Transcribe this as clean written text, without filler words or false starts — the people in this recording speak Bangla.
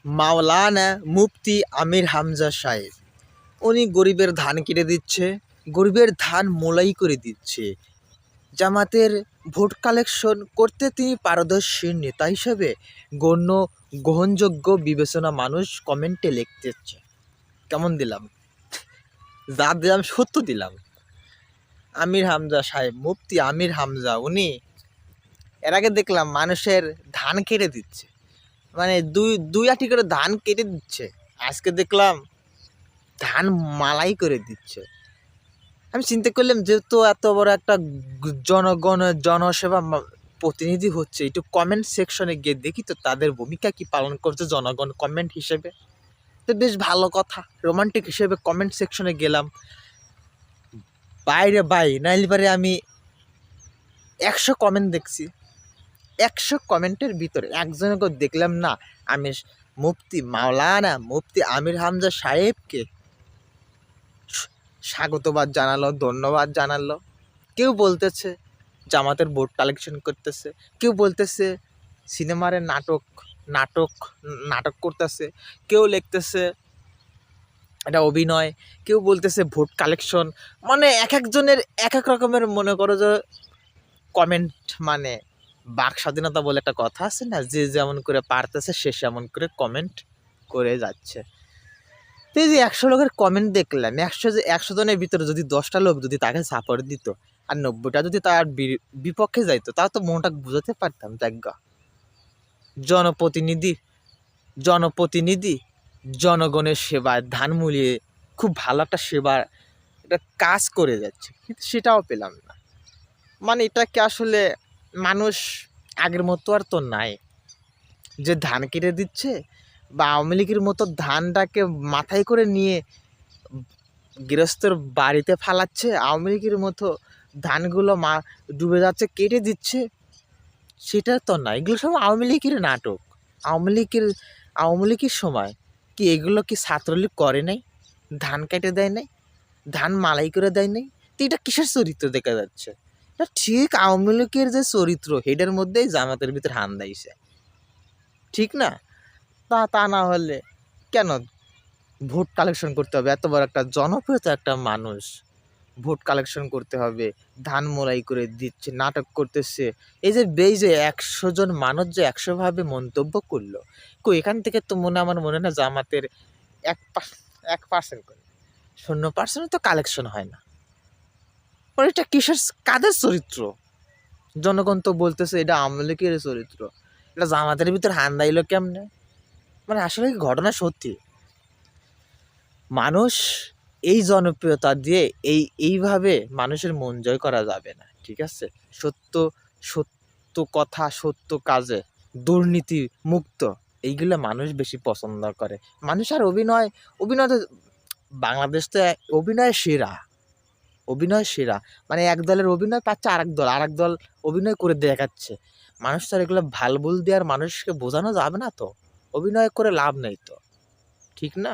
মাওলানা মুফতি আমির হামজা সাহেব, উনি গরিবের ধান কেটে দিচ্ছে, গরিবের ধান মোলাই করে দিচ্ছে। জামাতের ভোট কালেকশন করতে তিনি পারদর্শী নেতা হিসেবে গ্রহণযোগ্য বিবেচনা মানুষ কমেন্টে লিখতেছে। কেমন দিলাম? যা দিলাম সত্য দিলাম। আমির হামজা সাহেব, মুফতি আমির হামজা, উনি এর আগে দেখলাম মানুষের ধান কেটে দিচ্ছে, মানে দুই আটি করে ধান কেটে দিচ্ছে। আজকে দেখলাম ধান মালাই করে দিচ্ছে। আমি চিন্তা করলাম, যেহেতু এত বড় একটা জনসেবা প্রতিনিধি হচ্ছে, একটু কমেন্ট সেকশনে গিয়ে দেখি তো তাদের ভূমিকা কি পালন করছে জনগণ কমেন্ট হিসেবে। তো বেশ ভালো কথা, রোমান্টিক হিসেবে কমেন্ট সেকশনে গেলাম। বাইরে নাইলে পারে আমি 100 কমেন্ট দেখছি। 100 কমেন্টের ভিতরে একজনকে দেখলাম না আমি মাওলানা মুফতি আমির হামজা সাহেবকে স্বাগতবাদ জানালো, ধন্যবাদ জানালো। কেউ বলতেছে জামাতের ভোট কালেকশন করতেছে, কেউ বলতেছে সিনেমার নাটক করতেছে, কেউ লিখতেছে এটা অভিনয়, কেউ বলতেছে ভোট কালেকশন। মানে এক একজনের এক এক রকমের, মনে করো যে কমেন্ট, মানে বাক স্বাধীনতা বলে একটা কথা আছে না, যে যেমন করে পারতেছে সে সেমন করে কমেন্ট করে যাচ্ছে। তো এই যে 100 লোকের কমেন্ট দেখলাম, 100 জনের ভিতরে যদি 10টা লোক যদি তাকে সাপোর্ট দিত আর 90টা যদি তার বিপক্ষে যাইতো, তাও তো মনটা বুঝাতে পারতাম। জায়গা জনপ্রতিনিধি জনগণের সেবায় ধান মূলিয়ে খুব ভালো একটা সেবার একটা কাজ করে যাচ্ছে, কিন্তু সেটাও পেলাম না। মানে এটা কি আসলে মানুষ আগের মতো আর তো নাই, যে ধান কেটে দিচ্ছে বা আওয়ামী লীগের মতো ধানটাকে মাথায় করে নিয়ে গৃহস্থর বাড়িতে ফালাচ্ছে, আওয়ামী লীগের মতো ধানগুলো ডুবে যাচ্ছে কেটে দিচ্ছে, সেটা তো না। এগুলো সব আওয়ামী লীগের নাটক। আওয়ামী লীগের সময় কি এগুলো কি ছাত্রলীগ করে নাই? ধান কেটে দেয় নাই, ধান মালাই করে দেয় নাই? তো এটা কিসের চরিত্র দেখা যাচ্ছে? এটা ঠিক আওয়ামী লীগের যে চরিত্র, হেডের মধ্যেই জামাতের ভিতরে হান দিয়েছে, ঠিক না? তা না হলে কেন ভোট কালেকশন করতে হবে? এত বড় একটা জনপ্রিয়তা একটা মানুষ, ভোট কালেকশন করতে হবে, ধান মোলাই করে দিচ্ছে, নাটক করতেছে। এই যে 100 জন মানুষ যে 100 ভাবে মন্তব্য করলো, এখান থেকে তো আমার মনে না জামাতের 1% করে 0% তো কালেকশন হয় না। এটা কাদের চরিত্র? জনগণ তো বলতেছে এটা আওয়ামী লীগের চরিত্র, এটা জামাতের ভিতর হান দাইলো কেমনে? মানে আসলে কি ঘটনা সত্যি? মানুষ এই জনপ্রিয়তা দিয়ে এইভাবে মানুষের মন জয় করা যাবে না, ঠিক আছে? সত্য কথা, সত্য কাজে, দুর্নীতি মুক্ত, এইগুলো মানুষ বেশি পছন্দ করে। মানুষ আর অভিনয় তো বাংলাদেশ তো অভিনয় সেরা। মানে এক দলের অভিনয় পাচ্ছে আরেক দল অভিনয় করে দেখাচ্ছে। মানুষ তো আর এগুলো ভাল ভুল দিয়ে আর মানুষকে বোঝানো যাবে না, তো অভিনয় করে লাভ নেই তো, ঠিক না?